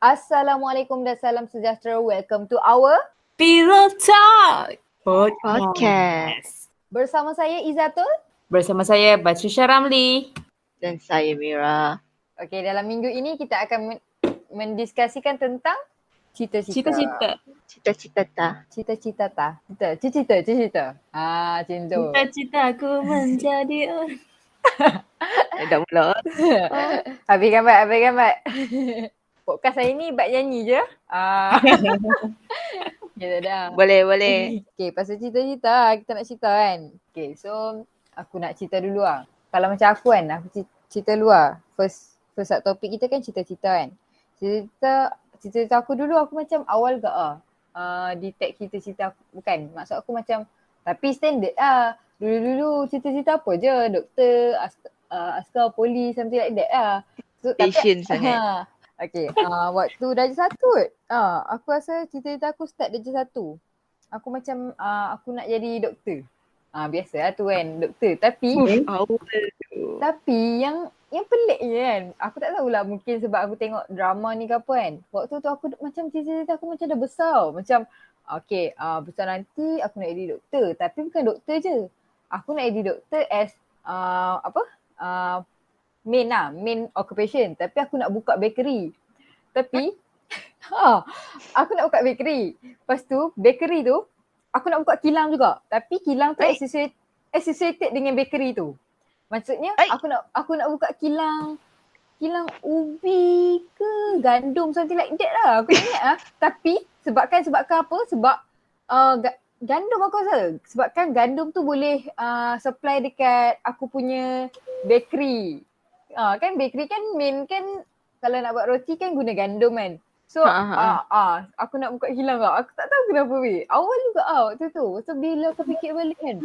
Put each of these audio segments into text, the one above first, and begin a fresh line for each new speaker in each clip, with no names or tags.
Assalamualaikum dan salam sejahtera. Welcome to our
Pillow Talk
Podcast.
bersama saya Izatul.
Bersama saya Batrisya Ramli.
Dan saya Mira.
Okey, dalam minggu ini kita akan mendiskusikan tentang cita-cita.
Cita-cita.
Cita-cita. Macam tu.
Cita-citaku menjadi
Dah mula.
Habis gambar. Podcast saya ni bab nyanyi je. Ya dah.
Boleh.
Okay, pasal cita-cita, kita nak cerita kan. Okay, so aku nak cerita dulu lah. Kalau macam aku kan, aku cerita dulu lah. First topik kita kan cita-cita kan. Cita-cita aku dulu aku macam awal gak detect cita-cita aku. Bukan, maksud aku macam, tapi standard lah. Dulu-dulu cita-cita apa je, doktor, askar, polis, something like that lah. So,
Passion sangat.
Okay, waktu darjah 1 aku rasa cita-cita aku start darjah 1. Aku macam aku nak jadi doktor. Biasa lah tu kan, doktor. Tapi yang pelik je kan, aku tak tahulah, mungkin sebab aku tengok drama ni ke apa kan. Waktu tu aku macam cita-cita aku macam dah besar. Macam okay, besar nanti aku nak jadi doktor. Tapi bukan doktor je. Aku nak jadi doktor as main occupation. Tapi aku nak buka bakery. Tapi aku nak buka bakery. Lepas tu bakery tu aku nak buka kilang juga. Tapi kilang tu associated dengan bakery tu. Maksudnya aku nak buka kilang ubi ke gandum, something like that lah. Aku ingat lah. Tapi sebabkan apa? Sebab gandum aku rasa. Sebabkan gandum tu boleh supply dekat aku punya bakery. Kan bakery kan main kan kalau nak buat roti kan guna gandum kan. So aku nak buka kilang kau. Aku tak tahu kenapa weh. Awal juga waktu tu. So bila aku fikir balik kan,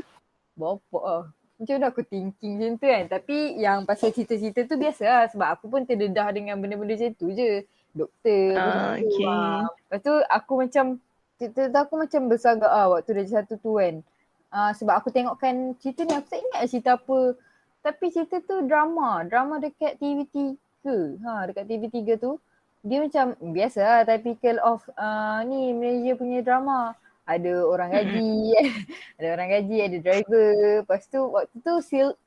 bapak macam mana aku thinking macam tu kan. Tapi yang pasal cita-cita tu biasa lah. Sebab aku pun terdedah dengan benda-benda macam tu je. Doktor. Lepas tu aku macam, cita-cita aku macam besar gak waktu darjah 1 tu kan. Sebab aku tengokkan cerita ni, aku tak ingat cerita apa. Tapi cerita tu drama dekat TV3. Dekat TV3 tu dia macam biasa lah, typical of ni Malaysia punya drama. Ada orang gaji, ada driver. Lepas tu waktu tu silk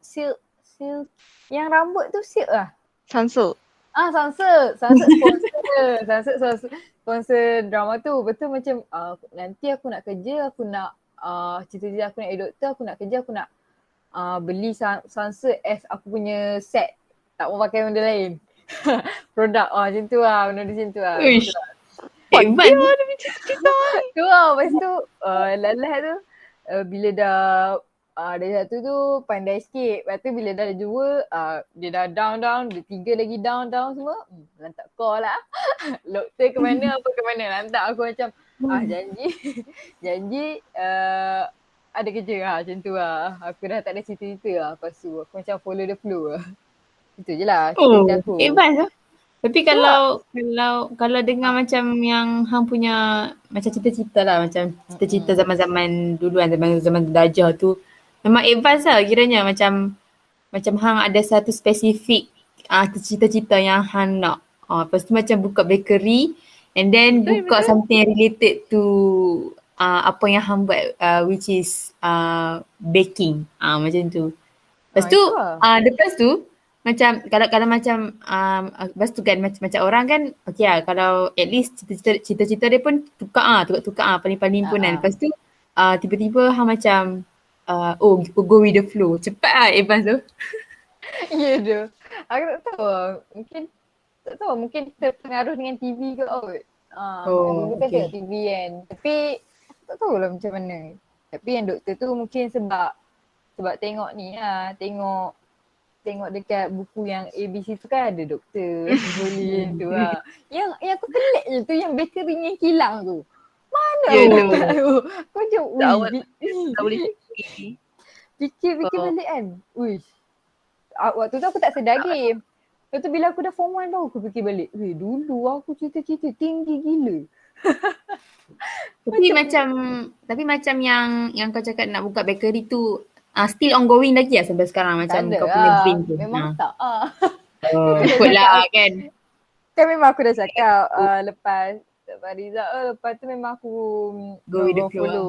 yang rambut tu silk lah.
Sansul
sponsor drama tu. Betul macam nanti aku nak kerja, aku nak cita-cita aku nak jadi doktor, aku nak kerja, aku nak beli Sunset as aku punya set. Tak mau pakai benda lain. Produk macam tu lah. Benda macam tu lah.
hebat.
Tu lah. Lepas tu lalat tu bila dah dari 1 tu pandai sikit. Lepas tu bila dah 2 dia dah down. Dia 3 lagi down semua. Lantak call lah. Doktor ke mana apa ke mana. Lantak aku macam janji ada kerja lah macam tu lah. Aku dah tak ada cita-cita lah. Lepas tu aku macam follow the flow lah. Itu je lah cita-cita aku.
Hebat lah. Tapi kalau dengar macam yang hang punya macam cita-cita lah, macam cita-cita zaman-zaman dulu kan, zaman darjah tu memang advance lah kiranya. Macam hang ada satu spesifik cita-cita yang hang nak. Lepas tu macam buka bakery and then buka something related to apa yang hang buat, which is baking. Macam tu. Lepas tu lepas tu macam kalau macam lepas tu kan macam orang kan okey lah, kalau at least cita-cita dia pun tukar paling-paling pun kan. Lepas tu tiba-tiba hang macam go with the flow. Cepat lah advance tu.
Ya tu. Aku tak tahu. Mungkin terpengaruh dengan TV ke kot. Dulu kan tengok TV kan. Tapi aku tak tahulah macam mana. Tapi yang doktor tu mungkin sebab tengok ni lah. Tengok dekat buku yang ABC tu kan ada doktor. Boleh tu lah. Yang aku pelik je tu yang bakery yang kilang tu. Mana doktor tu? Aku macam
tak boleh
fikir balik kan. Uish. Waktu tu aku tak sedar game. Lepas tu bila aku dah form 1 baru aku fikir balik. Dulu aku cita-cita tinggi gila.
Tapi macam yang kau cakap nak buka bakery tu still ongoing lagi lah sampai sekarang macam kau punya dream tu.
Memang tak
Ikut lah kan.
Kan memang aku dah cakap lepas result lepas tu memang aku
Go with the flow
follow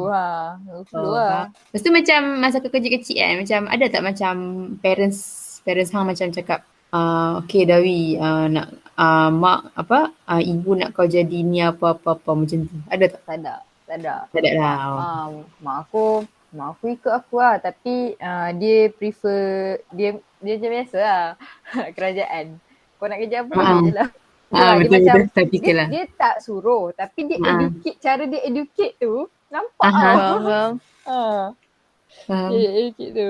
go flow lah.
Lepas tu macam masa kecil-kecil kan, macam ada tak macam parents hang macam cakap, okay Dawi, nak mak ibu nak kau jadi ni apa-apa macam tu. Ada tak?
Tak ada.
Tak ada lah.
Mak aku ikut aku lah, tapi dia prefer dia macam biasa lah kerajaan. Kau nak kerja apa kerja je lah.
Betul typical lah.
Dia tak suruh, tapi dia educate, cara dia educate tu nampak lah. Dia educate tu.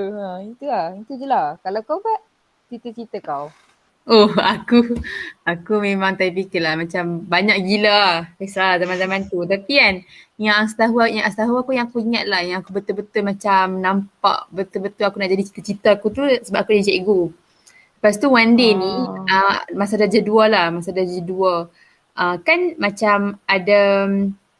Itu je lah. Kalau kau buat cita-cita kau.
Oh, aku memang typical lah. Macam banyak gila lah. Kisah zaman-zaman tu. Tapi kan, yang setahu aku yang aku ingat lah, yang aku betul-betul macam nampak betul-betul aku nak jadi cita-cita aku tu sebab aku jadi cikgu. Lepas tu one day ni, masa darjah 2 lah, kan macam ada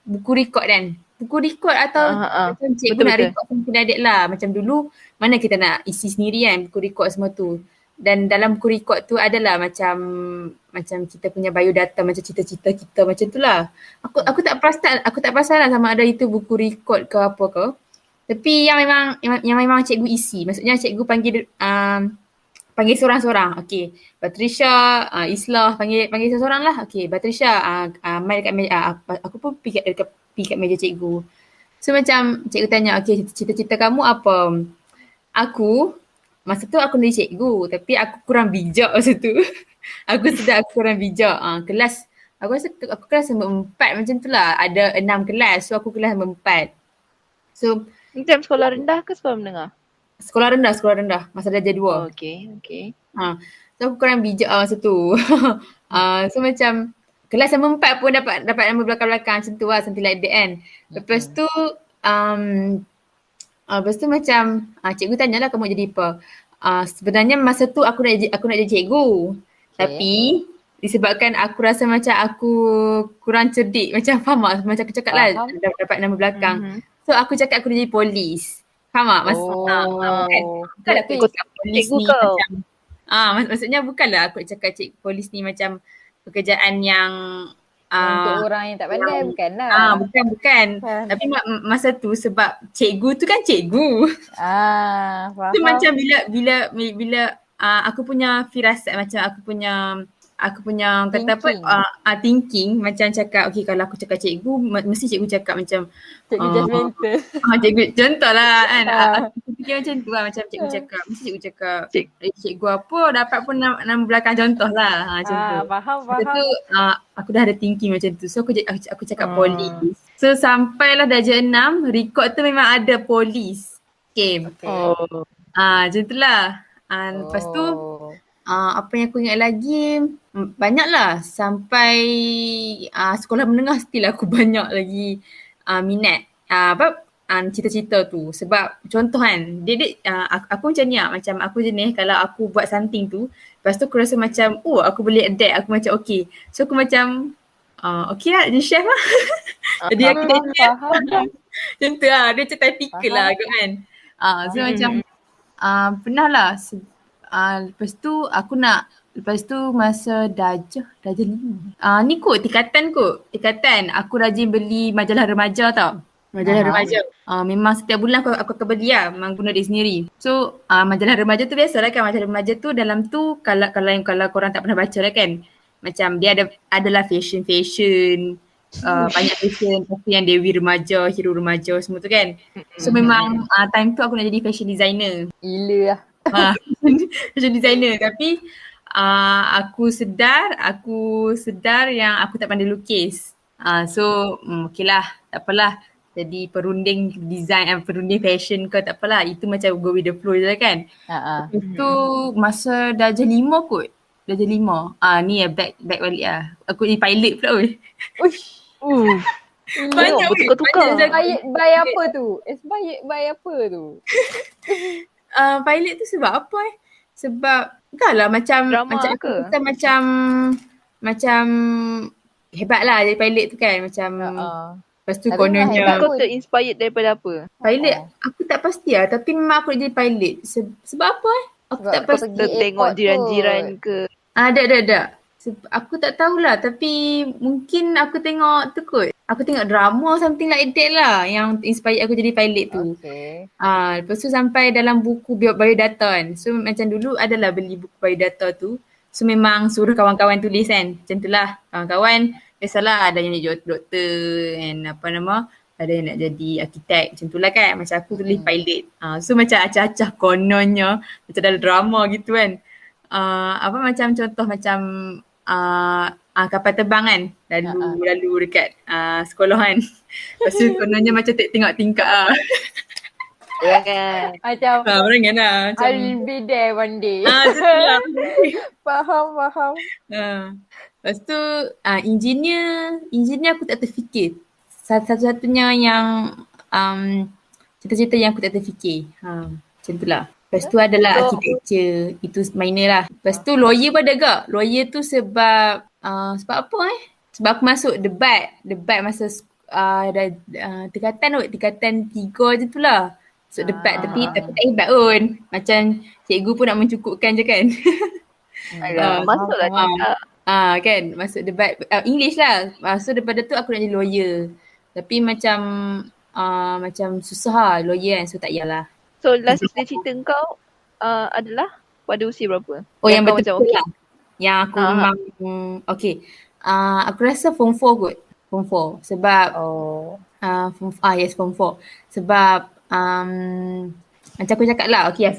buku rekod kan. Buku rekod atau macam cikgu nak rekod sampai adik lah. Macam dulu, mana kita nak isi sendiri kan buku rekod semua tu. Dan dalam buku rekod tu adalah macam kita punya biodata, macam cita-cita kita macam tu lah. Aku tak perasan lah sama ada itu buku rekod ke apa ke. Tapi yang memang cikgu isi. Maksudnya cikgu panggil seorang-seorang. Okey, Patricia, Islah panggil seorang-seorang lah. Okey, Patricia, mai dekat meja. Aku pun pergi kat meja cikgu. So macam cikgu tanya, okey, cita-cita kamu apa? Masa tu aku jadi cikgu, tapi aku kurang bijak masa tu. Aku sedar aku kurang bijak. Kelas, aku rasa aku kelas nombor 4 macam tu lah. Ada 6 kelas, so aku kelas nombor 4. So,
macam sekolah rendah ke sekolah menengah?
Sekolah rendah. Masa darjah 2.
Oh, okay.
So aku kurang bijak masa tu. So macam kelas nombor 4 pun dapat nombor belakang-belakang macam tu lah, something like that kan. Lepas tu macam cikgu tanyalah kamu jadi apa. Sebenarnya masa tu aku nak jadi cikgu. Okay. Tapi disebabkan aku rasa macam aku kurang cerdik, macam faham tak? Macam aku cakap lah dapat nama belakang. So aku cakap aku nak jadi polis. Faham tak? Bukan aku cakap polis ni macam maksudnya bukanlah aku cakap polis ni macam pekerjaan yang
untuk orang yang tak pandai, bukanlah.
Bukan. Tapi masa tu sebab cikgu tu kan cikgu.
Faham.
Tu macam bila aku punya firasat, macam aku punya kata apa, thinking macam cakap, okay kalau aku cakap cikgu, mesti cikgu cakap macam
cikgu judgemental.
Cikgu contohlah kan. Aku fikir macam tu lah, macam cikgu cakap, mesti cikgu cakap cikgu apa dapat pun nama belakang contoh lah. Macam tu.
Faham.
Lepas tu aku dah ada thinking macam tu. So aku cakap polis. So sampailah darjah 6, rekod tu memang ada polis. Okay. Macam tu lah. Lepas tu apa yang aku ingat lagi, banyaklah sampai sekolah menengah still aku banyak lagi minat cita-cita tu. Sebab contoh kan, aku macam ni lah, macam aku jenis kalau aku buat something tu, lepas tu aku rasa macam aku boleh adapt, aku macam okay. So aku macam okay lah jadi chef lah. Jadi aku jadi chef. Macam tu lah, dia macam typical lah agak kan. So macam pernah lah. Lepas tu masa darjah 5. Ni tingkatan aku rajin beli majalah remaja tau. Majalah remaja. Memang setiap bulan aku akan beli lah, memang guna dia sendiri. So majalah remaja tu biasalah kan, majalah remaja tu dalam tu kalau korang tak pernah baca lah kan, macam dia adalah fashion banyak fashion, tapi yang Dewi remaja, hero remaja semua tu kan. So memang time tu aku nak jadi fashion designer.
Gila lah.
Fashion designer, tapi aku sedar yang aku tak pandai lukis. So okay lah, tak apalah, jadi perunding design, perunding fashion ke tak apalah, itu macam go with the flow je lah kan. Lepas tu masa darjah 5 kot. Darjah 5. Ni back balik lah. Aku jadi pilot pula weh. Banyak weh.
Tukar-tukar.
By apa tu? By apa tu?
Pilot tu sebab apa Sebab entahlah macam
drama
macam
ke?
Macam hebat lah jadi pilot tu kan, macam lepas tu kononnya.
Kau terinspired daripada apa?
Pilot aku tak pasti lah, tapi memang aku nak jadi pilot. Sebab apa Aku tak pasti.
Tengok jiran-jiran ke?
Ada. Aku tak tahulah tapi mungkin aku tengok tu kot. Aku tengok drama something like that lah yang inspire aku jadi pilot tu.
Okay.
Lepas tu sampai dalam buku biodata kan. So macam dulu adalah beli buku biodata tu. So memang suruh kawan-kawan tulis kan. Macam tu lah. Kawan-kawan biasalah ada yang jadi doktor and apa nama. Ada yang nak jadi arkitek macam tu lah kan. Macam aku tulis pilot. So macam acah-acah kononnya macam dalam drama gitu kan. Apa macam contoh macam kapal terbang kan lalu dekat sekolah kan. Lepas tu kononnya macam tengok tingkap lah.
Jangan.
Macam
Orang kan lah. Macam
I'll be there one day.
macam tu lah.
Faham.
Lepas tu engineer aku tak terfikir. Satu-satunya yang cita-cita yang aku tak terfikir. Macam tu lah. Lepas tu adalah architecture. Itu minor lah. Lepas tu lawyer pun ada agak. Lawyer tu sebab apa Sebab aku masuk debat masa tingkatan 3 je tu lah. Masuk debat tapi tak hebat pun. Macam cikgu pun nak mencukupkan je kan.
Masuklah tak.
Kan masuk debat English lah. So daripada tu aku nak jadi lawyer. Tapi macam susah lah lawyer kan. So tak payahlah.
So last cita-cita kau adalah pada usia berapa?
Oh yang
kau
betul
macam
lah. Yang aku memang okay. Aku rasa form 4 kot. Form 4 sebab form 4 sebab macam aku cakap lah, okay,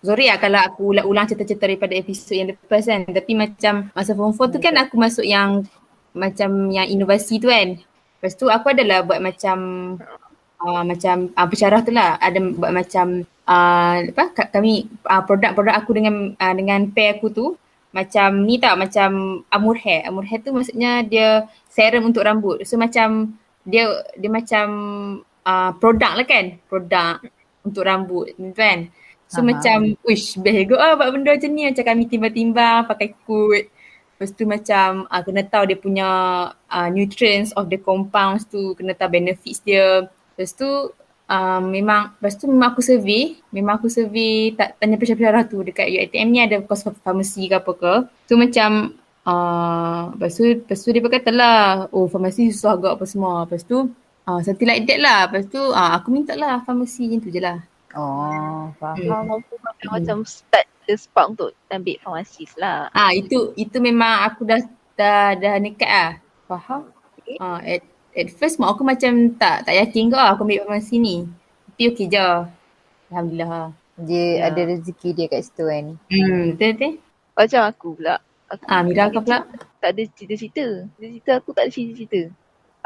sorry lah kalau aku ulang cerita-cerita daripada episod yang lepas kan. Tapi macam masa form 4 tu kan aku masuk yang macam yang inovasi tu kan. Lepas tu aku adalah buat macam pensyarah tu lah. Ada buat macam kami produk-produk aku dengan pair aku tu macam ni tau, macam Amur Hair. Amur Hair tu maksudnya dia serum untuk rambut. So macam dia macam produk lah kan. Produk untuk rambut kan. So macam best juga buat benda macam ni. Macam kami timbang-timbang pakai kod. Lepas tu macam kena tahu dia punya nutrients of the compounds tu. Kena tahu benefits dia. Lepas tu memang aku survey. Tak tanya pensyarah tu dekat UiTM ni ada course farmasi ke apa ke. So macam lepas tu dia berkata lah, farmasi susah agak apa semua. Lepas tu something like that lah. Lepas tu aku minta lah farmasi macam tu je lah.
Faham.
Macam start the spark untuk ambil farmasi lah.
Itu memang aku dah nekat lah. Faham? At first mak aku macam tak yakin kau aku ambil farmasi ni. Tapi okey je. Alhamdulillah.
Dia ada rezeki dia kat situ kan.
Betul.
Macam aku pula.
Mira kau pula?
Tak ada cita-cita. Cita-cita aku tak ada cita-cita.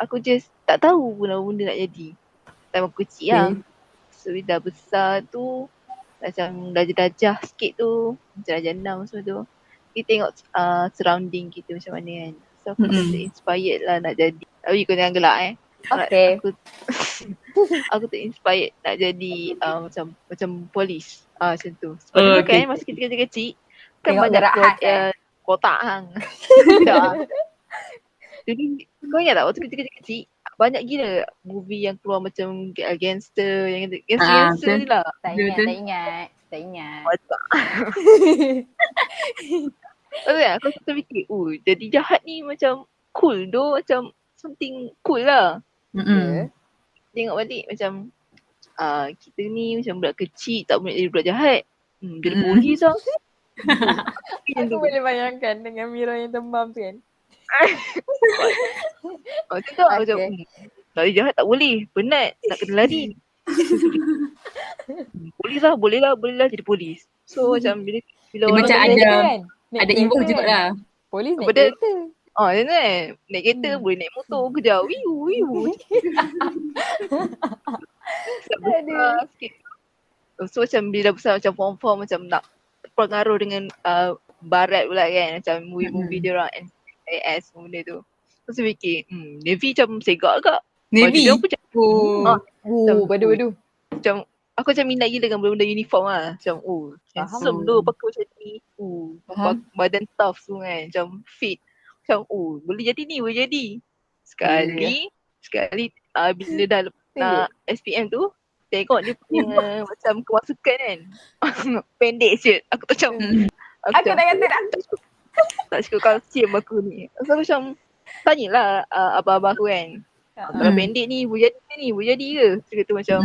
Aku just tak tahu benda-benda nak jadi. Time aku kecil lah. So dah besar tu macam darjah sikit tu. Macam darjah 6 semua tu. Kita tengok surrounding kita macam mana kan. So aku rasa inspired lah nak jadi. Tapi kau jangan gelak
Okay.
Aku inspired nak jadi macam polis. Macam tu. Sebab kan masa kita kecil kan
Tengok
banyak
gerak
kotak hang. Jadi kau ingat tak waktu kita kecil banyak gila movie yang keluar macam gangster yang gangster ni lah.
Tak ingat.
Okay, aku terfikir, jadi jahat ni macam cool doh, macam something cool lah. Tengok balik macam kita ni macam budak kecil tak boleh jadi budak jahat. Jadi polis lah.
Aku boleh bayangkan dengan Mira yang demam tu kan.
Macam tu macam tak jahat tak boleh, penat, nak kena lari. Polis lah, boleh lah jadi polis. So macam bila
orang macam ada involve juga lah.
Polis naik kereta.
Macam tu kan. Naik kereta boleh naik motor kejar. Wiu. Sikit. So macam bila dah besar macam form macam nak pengaruh dengan barat pula kan. Macam movie-movie dia orang NAS benda tu. So saya fikir Navy macam segak agak.
Navy?
Badu.
Macam aku macam minat gila dengan benda-benda uniform lah. Macam handsome tu pakai macam ni. Badan tough tu kan. Macam fit. Macam boleh jadi ni, boleh jadi. Sekali bila dah nak SPM tu, tengok dia punya macam kemasukan kan. Pendek je. Aku tak macam.
Aku tak kata tak.
Tak cukup kalsium aku ni. So macam tanyalah abang-abang aku kan. Kalau pendek ni boleh jadi ke? Dia kata macam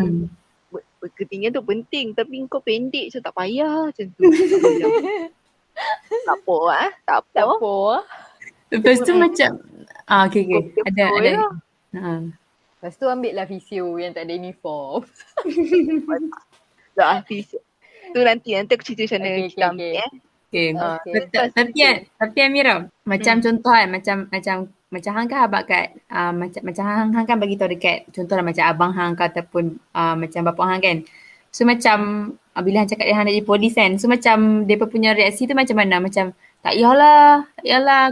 ketinggian tu penting tapi kau pendek macam tak payah macam tu. Aku macam tak apa tak apa.
Tak apa.
Lepas tu macam okay. Ada.
Lah.
Lepas tu ambil lah fisio yang tak ada uniform.
Dah tu nanti aku cerita macam mana
Okay,
kita
okay,
ambil
okay.
Okay. Tapi Amira, macam contoh kan, macam hang kan abang kat macam hang kan bagi tahu dekat contohlah macam abang hang ke ataupun macam bapa hang kan. So macam bila hang cakap dia hang nak jadi polis kan. So macam depa punya reaksi tu macam mana? Macam tak yalah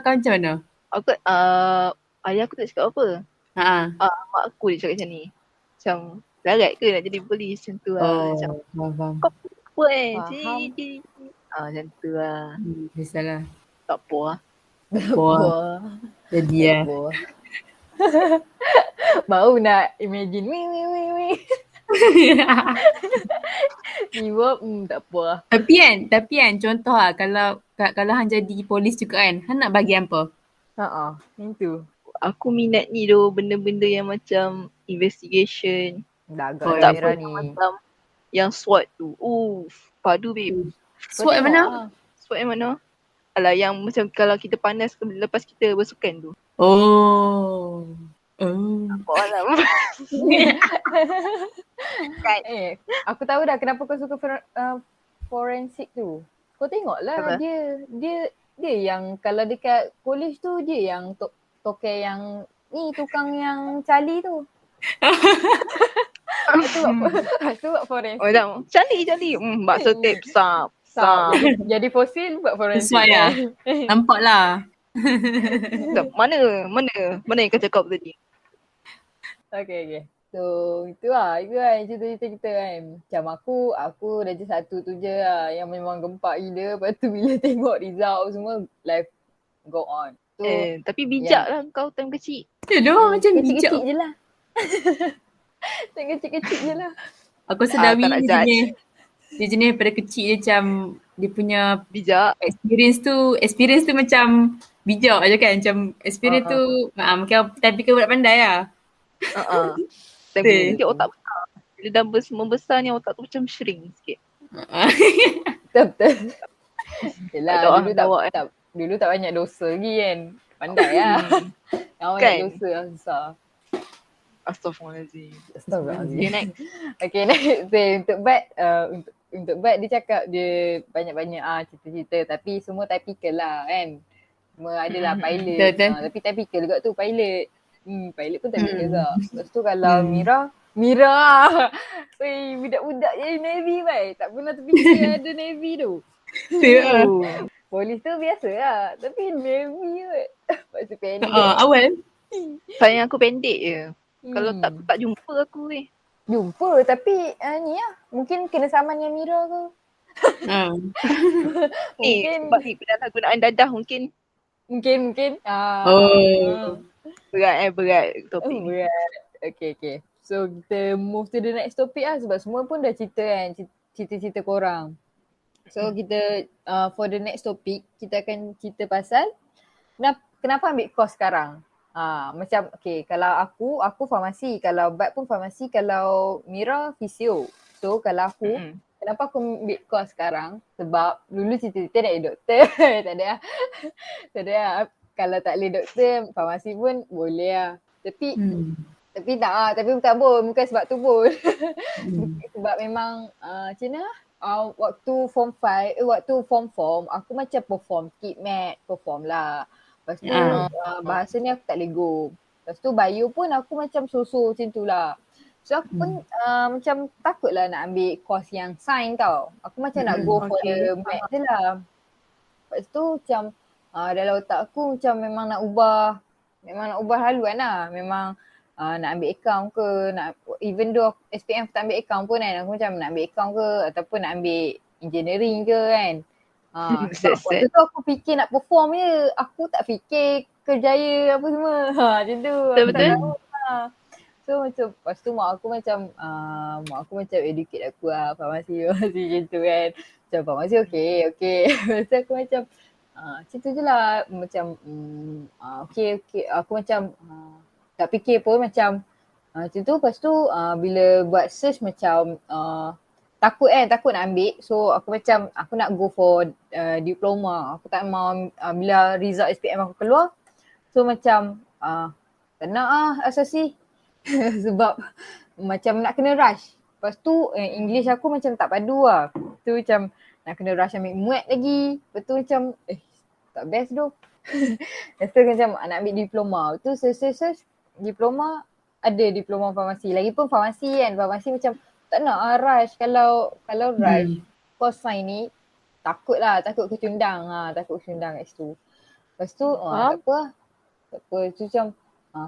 kau macam mana?
Aku ayah aku tak cakap apa. Mak aku dia cakap macam ni. Macam larat ke nak jadi polis macam tu lah. Macam
faham.
kau apa
Faham.
macam tu lah.
Biasalah.
Tak apa lah.
Jadi ya.
Baru nak imagine wih. Tiba tak apa lah.
Tapi kan contoh lah kalau hang jadi polis juga kan, hang nak bagi apa?
Itu.
Aku minat ni tu benda-benda yang macam investigation.
Dah
Oh,
agak
tak
merah
apa
ni.
macam yang SWAT tu. Padu babe.
SWAT yang mana?
SWAT yang mana? Alah yang macam kalau kita panas lepas kita bersukan tu.
Oh.
Nampak lah. Kan?
Aku tahu dah kenapa kau suka forensik tu. Kau tengoklah
Apa?
dia yang kalau dekat polis tu dia yang tokai yang ni tukang yang cali tu. Tu buat forensik.
Oh dah. Cali. Bakso tape sap.
Jadi fosil buat forensik.
Sesuai lah. Nampak lah.
Mana yang kau cakap tadi?
Okay. So itu lah cerita-cerita kita kan. Macam aku darjah 1 tu je lah yang memang gempak gila. Lepas tu bila tengok result semua life go on. So,
tapi bijak lah kau time kecil.
Macam bijak.
kecil-kecil je lah. Kecil-kecil je lah.
Aku sedar
tak nak judge.
dia jenis daripada kecil dia macam dia punya
Bijak.
experience tu macam bijak je kan. Macam experience tu macam tapi kau budak pandai lah.
Tapi dia otak besar. Bila dah membesar ni otak tu macam shrink sikit.
Betul. Yelah dulu tak banyak dosa lagi kan. Pandai lah. Yang banyak dosa yang susah.
Astaghfirullahaladzim.
Okay,
next.
Okay, next. Untuk Bat dia cakap dia banyak-banyak cerita-cerita tapi semua typical lah kan. Semua adalah pilot. Tapi typical juga tu pilot. Pilot pun typical juga. Lepas tu kalau Mira weh, budak-budak jadi Navy baik. Tak pernah terfikir ada Navy tu. Polis tu biasa lah. Tapi Navy kot. Lepas tu pendek.
Awal.
Sayang aku pendek je. Kalau tak jumpa aku
Jumpa tapi ni lah. Mungkin kena saman dengan Mira ke.
Mungkin sebab ni penyalahgunaan dadah mungkin.
Mungkin.
Berat topik ni.
Berat. Okay. So kita move to the next topic lah sebab semua pun dah cerita kan. Cerita-cerita korang. So kita for the next topic kita akan cerita pasal kenapa ambil course sekarang. Macam kalau aku farmasi, kalau Bat pun farmasi, kalau Mira fisio. So kalau aku kenapa aku ambil course sekarang? Sebab dulu cita-cita nak jadi doktor. tak ada lah. Kalau tak boleh doktor, farmasi pun boleh lah. Tapi tak pun, bukan sebab tu pun. Sebab memang macam mana? Waktu form 5, waktu form aku macam perform KitMat, perform lah. Lepas tu bahasa ni aku tak boleh go. Lepas tu bio pun aku macam so-so macam tu lah. So aku pun macam takut lah nak ambil course yang science tau. Aku macam nak go for the math je lah. Lepas tu macam dalam otak aku macam memang nak ubah haluan lah. Memang nak ambil account ke, even though SPM aku tak ambil account pun kan, aku macam nak ambil account ke ataupun nak ambil engineering ke kan. Waktu tu aku fikir nak perform je. Aku tak fikir kerjaya apa semua. Macam tu.
Betul.
So macam lepas tu mak aku macam educate aku lah farmasi macam tu kan. Macam farmasi okay. Lepas tu aku macam Macam tu je lah. Macam okay. Aku macam tak fikir pun macam macam tu. Lepas tu bila buat search macam takut nak ambil. So aku macam aku nak go for diploma. Aku tak mau bila result SPM aku keluar. So macam tak nak asasi. Sebab macam nak kena rush. Lepas tu English aku macam tak padu lah. Tu macam nak kena rush ambil muat lagi. Lepas tu macam tak best tu. Lepas tu macam nak ambil diploma. Lepas tu search diploma, ada diploma farmasi. Lagipun farmasi macam tak nak rush. Kalau rush course sains ni takut kecundang. Takut kecundang kat situ. Lepas tu tak apa lah. Tak apa. Tu macam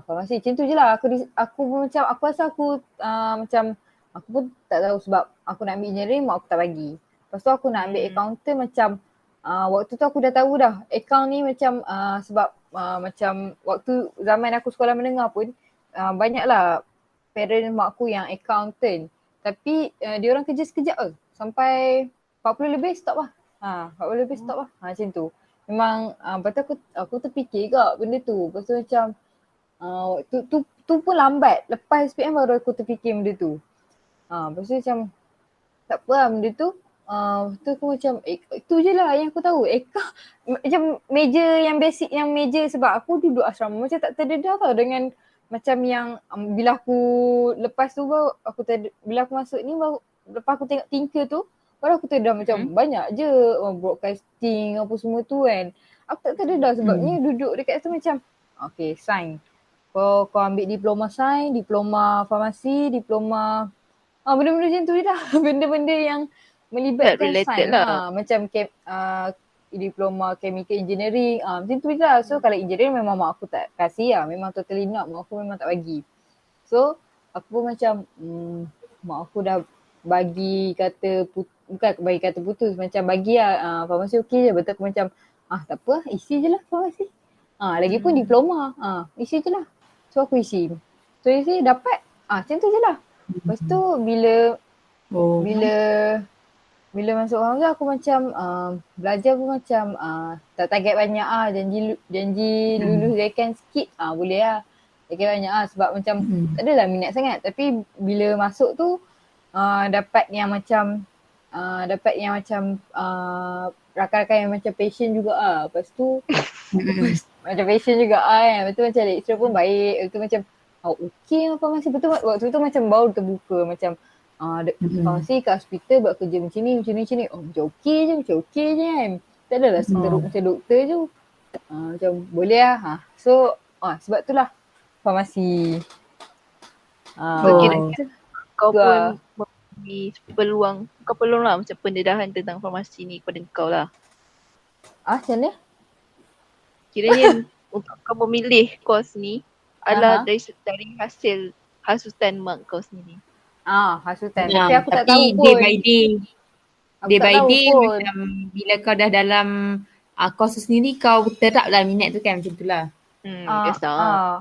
farmasi macam tu je lah. Aku pun macam aku rasa aku macam aku pun tak tahu sebab aku nak ambil engineering mak aku tak bagi. Lepas tu aku nak ambil accountant macam waktu tu aku dah tahu dah account ni macam sebab macam waktu zaman aku sekolah menengah pun banyaklah parent mak aku yang accountant. Tapi dia orang kerja sekejap je. Sampai 40 lebih stop lah. 40 lebih stop lah. Macam tu. Memang lepas tu aku terfikir ke benda tu. Lepas tu macam tu pun lambat. Lepas SPM baru aku terfikir benda tu. Lepas tu macam tak apa lah benda tu. Tu aku macam itu je lah yang aku tahu. Macam meja yang basic yang meja sebab aku duduk asrama macam tak terdedah tau dengan macam yang bila aku lepas tu baru bila aku masuk ni baru lepas aku tengok Tinker tu baru aku terdedah macam banyak je broadcasting apa semua tu kan. Aku tak terdedah sebabnya duduk dekat tu macam okay sains. Kau ambil diploma sains, diploma farmasi, diploma benda-benda macam tu je lah. Benda-benda yang melibatkan sains lah. Macam diploma chemical engineering macam tu je lah. So kalau engineering memang mak aku tak kasih lah. Memang totally not. Mak aku memang tak bagi. So aku pun macam mak aku dah bagi kata bukan bagi kata putus. Macam bagi lah farmasi okey je. Betul aku macam tak apa isi je lah farmasi. Lagipun diploma isi je lah. So aku isi. So isi dapat macam tu je lah. Lepas tu bila masuk Hamzah aku macam belajar pun macam tak target banyak janji lulus dekan sikit boleh lah. Target banyak sebab macam tak adalah minat sangat tapi bila masuk tu dapat yang macam rakan-rakan yang macam passion juga Lepas tu macam passion juga kan. Lepas tu macam lecturer pun baik. Lepas tu macam okey apa masih betul waktu tu macam baru terbuka macam farmasi kat hospital buat kerja macam ni macam okey je kan. Tak adalah seteruk macam doktor je. Macam boleh lah. So sebab tu lah farmasi.
So kira-kira kau pun memberi peluang lah macam pendedahan tentang farmasi ni kepada kau lah.
Macam mana?
Kiranya untuk kau memilih course ni adalah dari hasil hasutan mak kau sendiri.
Hasutan. Tapi aku tak tahu pun.
Day by day
pun.
macam bila kau dah dalam course sendiri kau terap lah minat tu kan macam tu lah.
Biasa.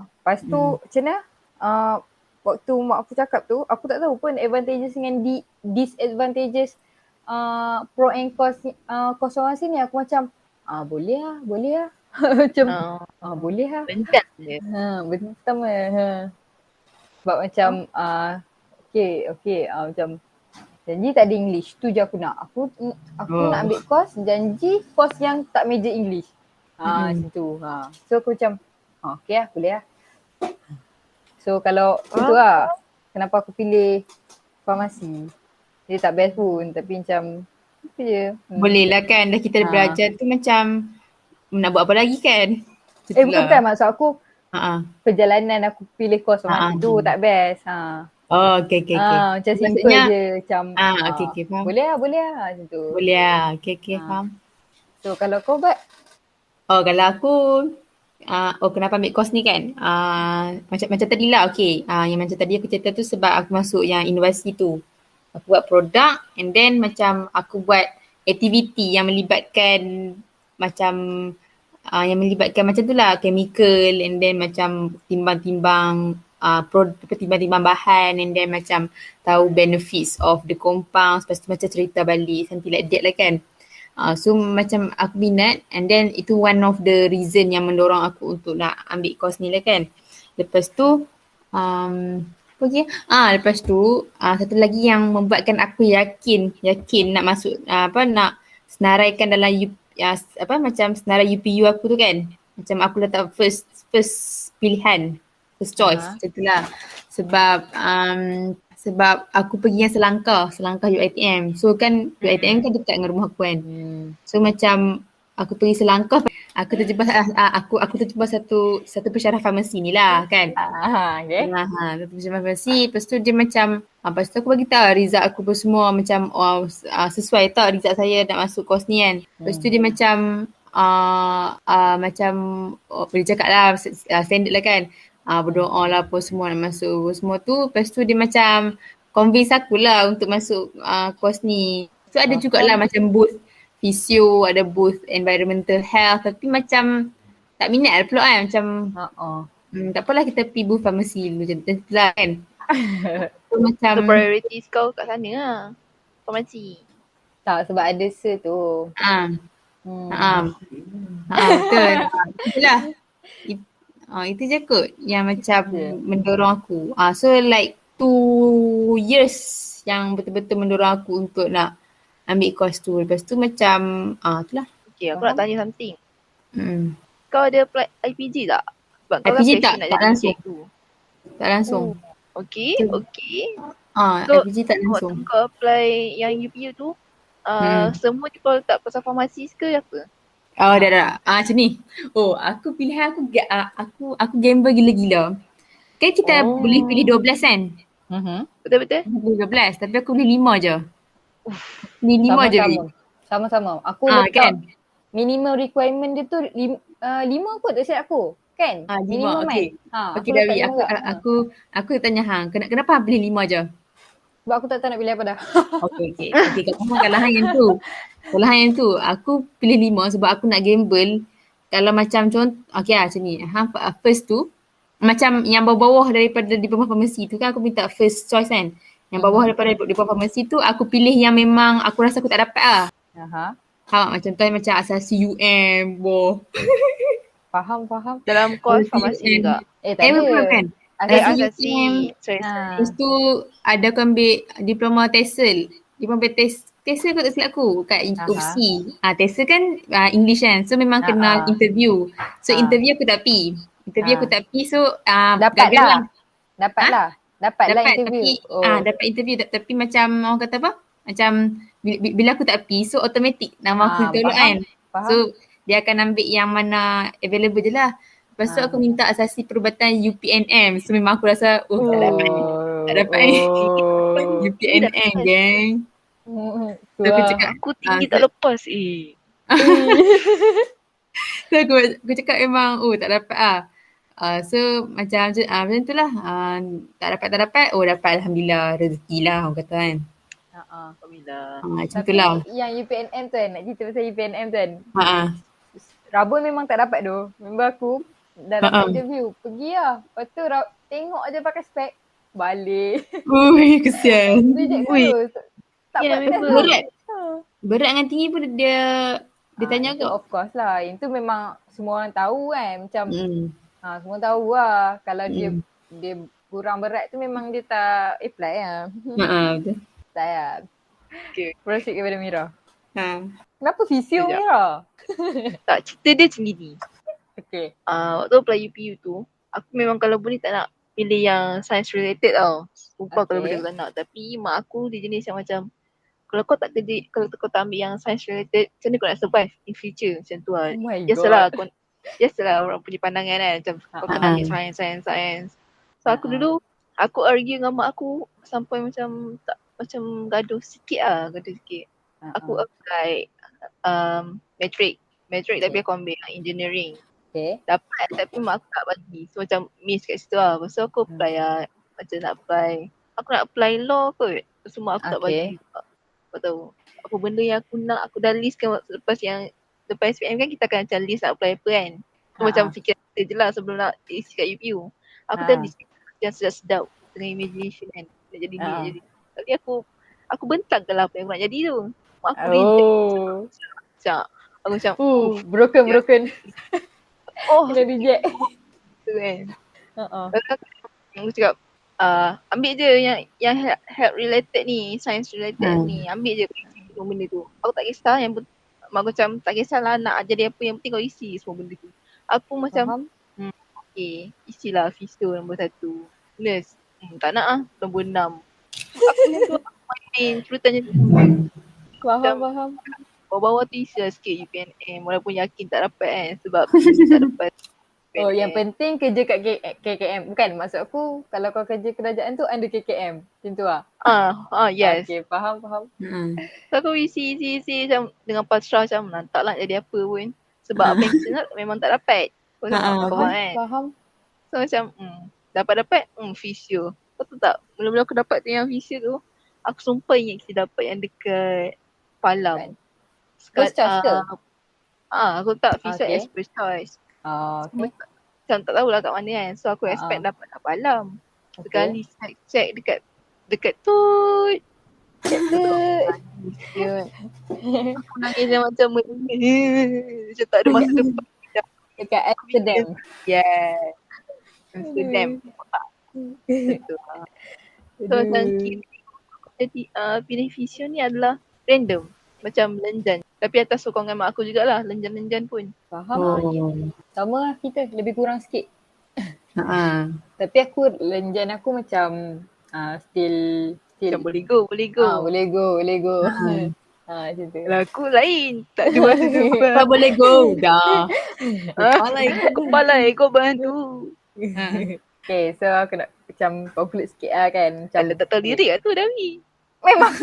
Lepas tu macam mana? Waktu mak aku cakap tu aku tak tahu pun advantages dengan disadvantages pro and cost farmasi ni. Aku macam boleh lah. Macam boleh lah.
Bentar je.
Benda pertama. Sebab macam okay macam janji tak ada English. Tu je aku nak. Aku nak ambil course janji course yang tak major English. Macam tu. So aku macam okay lah boleh lah. So kalau itu lah kenapa aku pilih farmasi. Dia tak best pun tapi macam apa je.
Boleh lah kan dah kita belajar tu macam nak buat apa lagi kan.
Bukan maksud aku perjalanan aku pilih course farmasi tu tak best.
Okay.
Macam simple je macam
okay, faham.
Boleh lah macam tu.
Boleh lah. Okay, faham.
So kalau kau buat?
Kalau aku kenapa ambil course ni kan? Macam tadi lah yang macam tadi aku cerita tu sebab aku masuk yang inovasi tu. Aku buat produk and then macam aku buat aktiviti yang melibatkan macam macam tu lah chemical and then macam timbang-timbang timbang-timbang bahan and then macam tahu benefits of the compounds. Lepas tu macam cerita balik something like that lah kan. So macam aku minat, and then itu one of the reason yang mendorong aku untuk nak ambil course ni lah kan. Lepas tu apa lagi? Lepas tu satu lagi yang membuatkan aku yakin nak masuk nak senaraikan dalam macam senarai UPU aku tu kan. Macam aku letak first pilihan, first choice macam itulah. Sebab aku pergi yang selangkah UiTM. So kan UiTM kan dekat dengan rumah aku kan. So macam aku pergi selangkah, aku terjebak satu pensyarah farmasi ni lah kan.
Okay.
Satu pensyarah farmasi. Lepas tu dia macam lepas tu aku bagi tahu result aku pun semua macam sesuai tak result saya nak masuk course ni kan. Lepas tu dia macam boleh cakap lah standard lah kan. Berdoa lah apa semua nak masuk semua tu. Lepas tu dia macam convince aku lah untuk masuk course ni. So ada jugalah macam booth physio, ada booth environmental health, tapi macam tak minat lah pula kan. Macam tak apalah kita pergi booth farmasi dulu macam tu lah kan. So macam
So priorities kau kat sana lah. Farmasi.
Tak, sebab ada tu.
Betul. Itulah. Itu je kot yang macam mendorong aku. So like 2 years yang betul-betul mendorong aku untuk nak ambil course tu. Lepas tu macam itulah.
Okay, aku nak tanya something.
Kau
ada apply IPG tak? Sebab kau
IPG
kan
tak langsung. Tak langsung.
Okay. So,
IPG tak langsung.
waktu kau apply yang UPU tu, semua kau letak pasal farmasi ke apa?
Dah. Macam ni. Aku pilihan aku gamble gila-gila. Kan kita boleh pilih 12 kan?
Betul-betul?
Aku pilih 12 tapi aku pilih 5 je. Pilih 5 je.
Sama-sama. Aku letak
kan?
minimum requirement dia tu 5 kot tak silap aku. Kan?
5,
minimum
okay.
kan?
Okay Dawi, aku tanya kenapa pilih 5 je?
Sebab aku tak tahu nak pilih apa dah.
Okay. Kalau hang yang tu, aku pilih 5 sebab aku nak gamble. Kalau macam contoh, macam ni. First tu, macam yang bawah-bawah daripada diploma farmasi tu kan aku minta first choice kan. Yang bawah daripada diploma farmasi tu aku pilih yang memang aku rasa aku tak dapat lah. Macam tu macam asasi
Faham.
Dalam course farmasi juga.
Tak ada.
Kan?
Asasi
Lepas tu ada aku ambil diploma TESOL. Diploma TESOL aku tak silap aku kat UPSI. TESOL kan English kan. So memang kena interview. So interview aku tak pergi. So
Dapat lah interview.
Dapat interview tapi macam orang kata apa? Macam bila aku tak pergi so automatic nama aku tolak kan. So dia akan ambil yang mana available je lah. Lepas tu aku minta asasi perubatan UPNM. So memang aku rasa tak dapat UPNM geng. So aku cakap
aku tinggi tak lepas
So aku cakap memang tak dapat lah. So macam tu lah. Tak dapat. Dapat Alhamdulillah, rezeki lah orang kata kan.
Alhamdulillah.
Macam tu lah.
Yang UPNM tu kan, nak cerita pasal UPNM tu kan. Rabun memang tak dapat tu. Member aku dah dapat interview. Pergi lah. Lepas tu tengok je pakai spek. Balik.
Ui, kesian.
Tak
Berat dengan tinggi pun dia tanya
kot. Of course lah. Itu memang semua orang tahu kan. Macam semua tahu lah. Kalau dia kurang berat tu memang dia tak apply lah.
Betul.
Saya.
Okay.
Proceed kepada Mira.
Kenapa
visio Mira?
Tak, cerita dia macam ni.
Okay.
Waktu apply UPU tu, aku memang kalau boleh tak nak pilih yang science related tau. Sumpah kalau boleh tak nak. Tapi mak aku dia jenis yang macam kalau kau tak ambil yang science related, macam mana kau nak survive in future macam tu lah. Biasalah orang punya pandangan kan. Macam kau kena ambil science. So aku dulu, aku argue dengan mak aku sampai macam gaduh sikit. Aku apply metric tapi aku ambil engineering. Dapat tapi mak aku tak bagi. So macam miss kat situ lah. Lepas tu aku apply lah. Macam aku nak apply law kot. Semua aku tak bagi. Kau tahu apa benda yang aku nak, aku dah list kan lepas SPM kan kita akan macam list nak apply apa kan. Aku macam fikir je lah sebelum nak isi kat UPU. Aku dah list yang sedap-sedap dengan imagination kan. Nak jadi ni. Tapi aku bentang lah apa yang aku nak jadi tu. Mak aku reject. Macam aku macam
Broken.
oh
Kena reject.
tu kan.
Uh-uh.
Lepas tu aku cakap ambil je yang health related ni, science related ni, ambil je semua benda tu. Aku tak kisah yang mak aku macam tak kisahlah nak jadi apa, yang penting kau isi semua benda tu. Aku macam
Faham?
okay, isilah fisio nombor 1. Nurse, tak nak nombor 6. Aku yang tu main ceritanya tu.
Faham.
Bawah-bawah tu isi lah sikit UPNM walaupun yakin tak dapat kan sebab tak dapat
Oh, yang
UPNM.
penting kerja kat KKM. Bukan, maksud aku kalau kau kerja kerajaan tu under KKM. Macam tu lah.
Yes.
Okay, faham.
So aku isi macam dengan pasrah macam tak nak jadi apa pun. Sebab apa yang kita nak memang tak dapat. Kau faham kan?
Faham.
So macam dapat fisio. Kau tahu tak, mula-mula aku dapat tu yang fisio tu, aku sumpah ingat kita dapat yang dekat Palam.
First choice ke?
Aku tak fisio
Okay.
as first choice.
Okay.
Macam tak tahulah kat mana kan. So aku expect dapat kat Palam. Sekali check dekat tut. Aku nangis macam macam tak ada masa depan.
Dekat Amsterdam.
Yeah. Amsterdam. Betul. So macam jadi pilih fisio ni adalah random. Macam lenjan. Tapi atas sokongan mak aku jugalah. Lenjan-lenjan pun.
Faham. Sama lah kita. Lebih kurang sikit. Tapi aku lenjan aku macam still
Macam boleh go.
boleh go. Macam tu.
Kalau aku lain. Tak ada masa depan.
Tak boleh go dah.
Kepala ego bantu.
Okay, so aku nak macam conclude sikit lah kan. Macam
Kalau tak tahu lirik lah tu Dawi.
memang